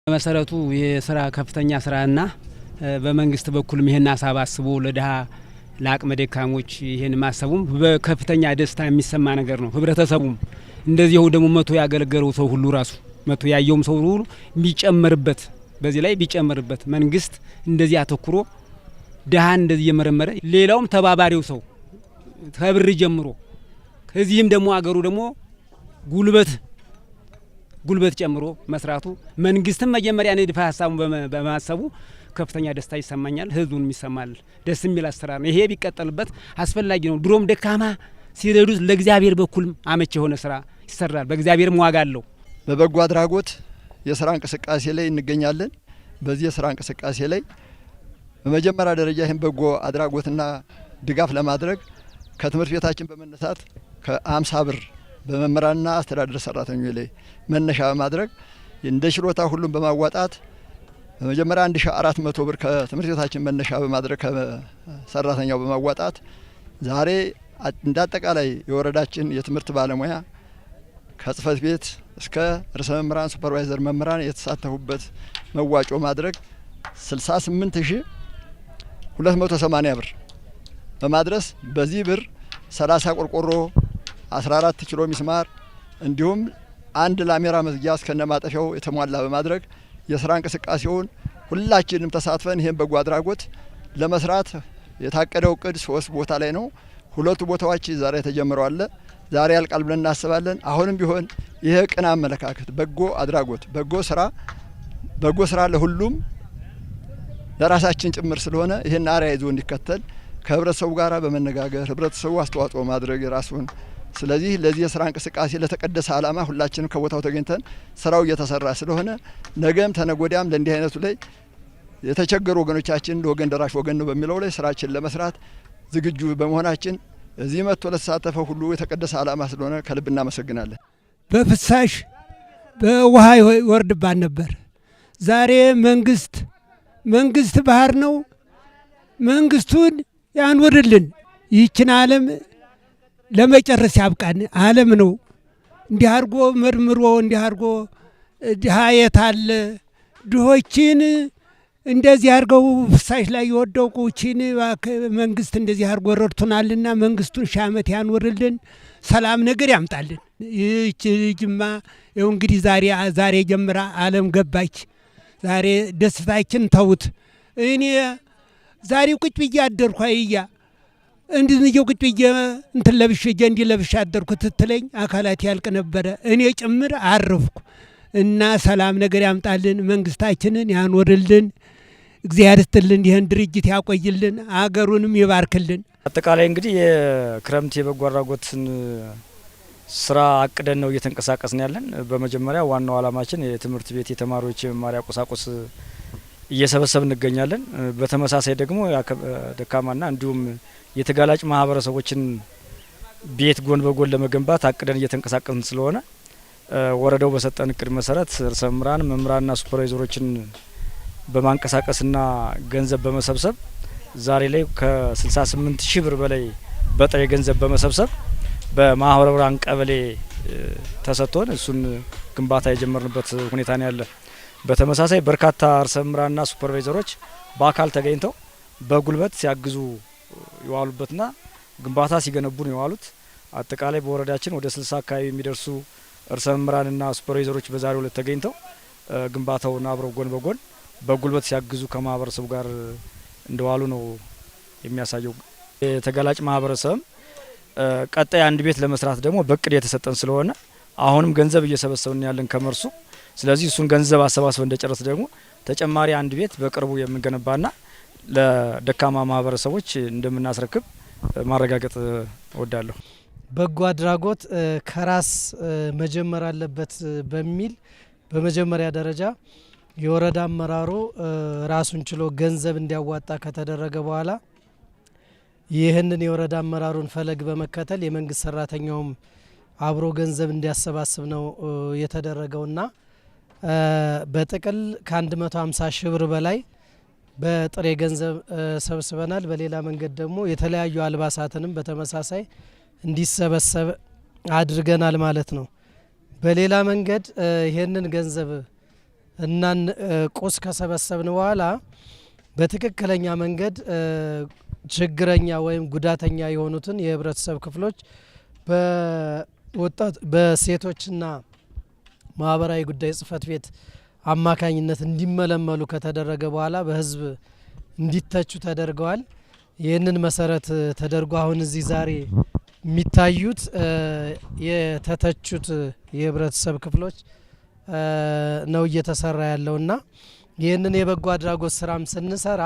መሰረቱ የስራ ከፍተኛ ስራና በመንግስት በኩልም ይሄን ሀሳብ አስቦ ለድሃ ለአቅመ ደካሞች ይሄን ማሰቡም በከፍተኛ ደስታ የሚሰማ ነገር ነው። ህብረተሰቡም እንደዚህው ደግሞ መቶ ያገለገለው ሰው ሁሉ ራሱ መቶ ያየውም ሰው ሁሉ ቢጨመርበት በዚህ ላይ ቢጨመርበት መንግስት እንደዚህ አተኩሮ ድሃ እንደዚህ የመረመረ ሌላውም ተባባሪው ሰው ከብር ጀምሮ ከዚህም ደግሞ አገሩ ደግሞ ጉልበት ጨምሮ መስራቱ መንግስትም መጀመሪያ ንድፈ ሀሳቡን በማሰቡ ከፍተኛ ደስታ ይሰማኛል። ህዝቡን ይሰማል። ደስ የሚል አሰራር ነው። ይሄ ቢቀጥልበት አስፈላጊ ነው። ድሮም ደካማ ሲረዱት ለእግዚአብሔር በኩል አመች የሆነ ስራ ይሰራል። በእግዚአብሔርም ዋጋ አለው። በበጎ አድራጎት የስራ እንቅስቃሴ ላይ እንገኛለን። በዚህ የስራ እንቅስቃሴ ላይ በመጀመሪያ ደረጃ ይህን በጎ አድራጎትና ድጋፍ ለማድረግ ከትምህርት ቤታችን በመነሳት ከ50 ብር በመምህራንና አስተዳደር ሰራተኞች ላይ መነሻ በማድረግ እንደ ችሎታ ሁሉም በማዋጣት በመጀመሪያ 1400 ብር ከትምህርት ቤታችን መነሻ በማድረግ ከሰራተኛው በማዋጣት ዛሬ እንደ አጠቃላይ የወረዳችን የትምህርት ባለሙያ ከጽህፈት ቤት እስከ ርዕሰ መምህራን ሱፐርቫይዘር መምህራን የተሳተፉበት መዋጮ ማድረግ 68280 ብር በማድረስ በዚህ ብር 30 ቆርቆሮ 14 ኪሎ ሚስማር እንዲሁም አንድ ላሜራ መዝጊያ እስከነ ማጠፊያው የተሟላ በማድረግ የስራ እንቅስቃሴውን ሁላችንም ተሳትፈን ይሄን በጎ አድራጎት ለመስራት የታቀደው እቅድ 3 ቦታ ላይ ነው። 2 ቦታዎች ዛሬ ተጀምረዋል። ዛሬ ያልቃል ብለን እናስባለን። አሁንም ቢሆን ይሄ ቅን አመለካከት በጎ አድራጎት በጎ ስራ ለሁሉም ለራሳችን ጭምር ስለሆነ ይሄን አርአያ ይዞ እንዲከተል ከህብረተሰቡ ጋር በመነጋገር ህብረተሰቡ አስተዋጽኦ ማድረግ ራሱን ስለዚህ ለዚህ የስራ እንቅስቃሴ ለተቀደሰ ዓላማ ሁላችንም ከቦታው ተገኝተን ስራው እየተሰራ ስለሆነ ነገም ተነጎዳም ለእንዲህ አይነቱ ላይ የተቸገሩ ወገኖቻችን ለወገን ደራሽ ወገን ነው በሚለው ላይ ስራችን ለመስራት ዝግጁ በመሆናችን እዚህ መጥቶ ለተሳተፈው ሁሉ የተቀደሰ ዓላማ ስለሆነ ከልብ እናመሰግናለን። በፍሳሽ በውሃ ይወርድባን ነበር። ዛሬ መንግስት ባህር ነው። መንግስቱን ያንወርልን። ይህችን ዓለም ለመጨረስ ያብቃን። ዓለም ነው እንዲህ አድርጎ መርምሮ እንዲህ አድርጎ ድሃ የታለ ድሆችን እንደዚህ አድርገው ፍሳሽ ላይ የወደቁችን መንግስት እንደዚህ አድርጎ ረድቶናልና መንግስቱን ሺህ ዓመት ያንወርልን፣ ሰላም ነገር ያምጣልን። ይህች ልጅማ ይኸው እንግዲህ ዛሬ ጀምራ ዓለም ገባች። ዛሬ ደስታችን ተውት። እኔ ዛሬ ቁጭ ብዬ አደርኩ። አይያ እንድንየው ቁጭ ብዬ እንትን ለብሼ ጀንዲ ለብሼ አደርኩ ትትለኝ አካላት ያልቅ ነበረ። እኔ ጭምር አረፍኩ እና ሰላም ነገር ያምጣልን፣ መንግስታችንን ያኖርልን፣ እግዚአብሔር ይስጥልን፣ ይህን ድርጅት ያቆይልን፣ አገሩንም ይባርክልን። አጠቃላይ እንግዲህ የክረምት የበጎ አድራጎትን ስራ አቅደን ነው እየተንቀሳቀስን ያለን። በመጀመሪያ ዋናው አላማችን የትምህርት ቤት የተማሪዎች የመማሪያ ቁሳቁስ እየሰበሰብ እንገኛለን። በተመሳሳይ ደግሞ ደካማና እንዲሁም የተጋላጭ ማህበረሰቦችን ቤት ጎን በጎን ለመገንባት አቅደን እየተንቀሳቀስን ስለሆነ ወረዳው በሰጠን እቅድ መሰረት ርዕሰ መምህራንና ሱፐርቫይዘሮችን በማንቀሳቀስና ገንዘብ በመሰብሰብ ዛሬ ላይ ከ68 ሺህ ብር በላይ በጥሬ ገንዘብ በመሰብሰብ በማህበረ ብርሃን ቀበሌ ተሰጥቶን እሱን ግንባታ የጀመርንበት ሁኔታ ነው ያለ። በተመሳሳይ በርካታ ርዕሰ መምህራንና ሱፐርቫይዘሮች በአካል ተገኝተው በጉልበት ሲያግዙ የዋሉበትና ግንባታ ሲገነቡ ነው የዋሉት። አጠቃላይ በወረዳችን ወደ 60 አካባቢ የሚደርሱ ርዕሰ መምህራንና ሱፐርቫይዘሮች በዛሬው ዕለት ተገኝተው ግንባታውን አብረው ጎን በጎን በጉልበት ሲያግዙ ከማህበረሰቡ ጋር እንደዋሉ ነው የሚያሳየው። የተጋላጭ ማህበረሰብ ቀጣይ አንድ ቤት ለመስራት ደግሞ በእቅድ የተሰጠን ስለሆነ አሁንም ገንዘብ እየሰበሰብን ያለን ከመርሱ። ስለዚህ እሱን ገንዘብ አሰባስበን እንደጨረስ ደግሞ ተጨማሪ አንድ ቤት በቅርቡ የምንገነባና ለደካማ ማህበረሰቦች እንደምናስረክብ ማረጋገጥ እወዳለሁ። በጎ አድራጎት ከራስ መጀመር አለበት በሚል በመጀመሪያ ደረጃ የወረዳ አመራሩ ራሱን ችሎ ገንዘብ እንዲያዋጣ ከተደረገ በኋላ ይህንን የወረዳ አመራሩን ፈለግ በመከተል የመንግስት ሰራተኛውም አብሮ ገንዘብ እንዲያሰባስብ ነው የተደረገውና በጥቅል ከ150 ሺህ ብር በላይ በጥሬ ገንዘብ ሰብስበናል። በሌላ መንገድ ደግሞ የተለያዩ አልባሳትንም በተመሳሳይ እንዲሰበሰብ አድርገናል ማለት ነው። በሌላ መንገድ ይሄንን ገንዘብ እና ቁስ ከሰበሰብን በኋላ በትክክለኛ መንገድ ችግረኛ ወይም ጉዳተኛ የሆኑትን የህብረተሰብ ክፍሎች በሴቶችና ማህበራዊ ጉዳይ ጽህፈት ቤት አማካኝነት እንዲመለመሉ ከተደረገ በኋላ በህዝብ እንዲተቹ ተደርገዋል። ይህንን መሰረት ተደርጎ አሁን እዚህ ዛሬ የሚታዩት የተተቹት የህብረተሰብ ክፍሎች ነው እየተሰራ ያለውና ይህንን የበጎ አድራጎት ስራም ስንሰራ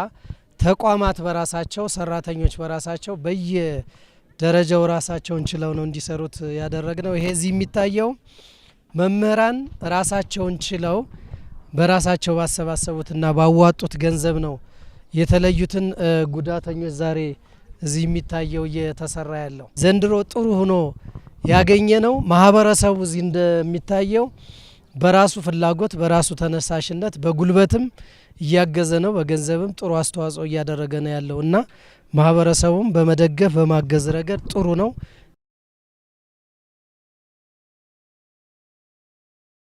ተቋማት በራሳቸው ሰራተኞች በራሳቸው በየደረጃው ራሳቸውን ችለው ነው እንዲሰሩት ያደረግነው። ይሄ እዚህ የሚታየው መምህራን ራሳቸውን ችለው በራሳቸው ባሰባሰቡትና ባዋጡት ገንዘብ ነው የተለዩትን ጉዳተኞች ዛሬ እዚህ የሚታየው እየተሰራ ያለው። ዘንድሮ ጥሩ ሆኖ ያገኘ ነው ማህበረሰቡ እዚህ እንደሚታየው በራሱ ፍላጎት በራሱ ተነሳሽነት በጉልበትም እያገዘ ነው፣ በገንዘብም ጥሩ አስተዋጽኦ እያደረገ ነው ያለው እና ማህበረሰቡም በመደገፍ በማገዝ ረገድ ጥሩ ነው።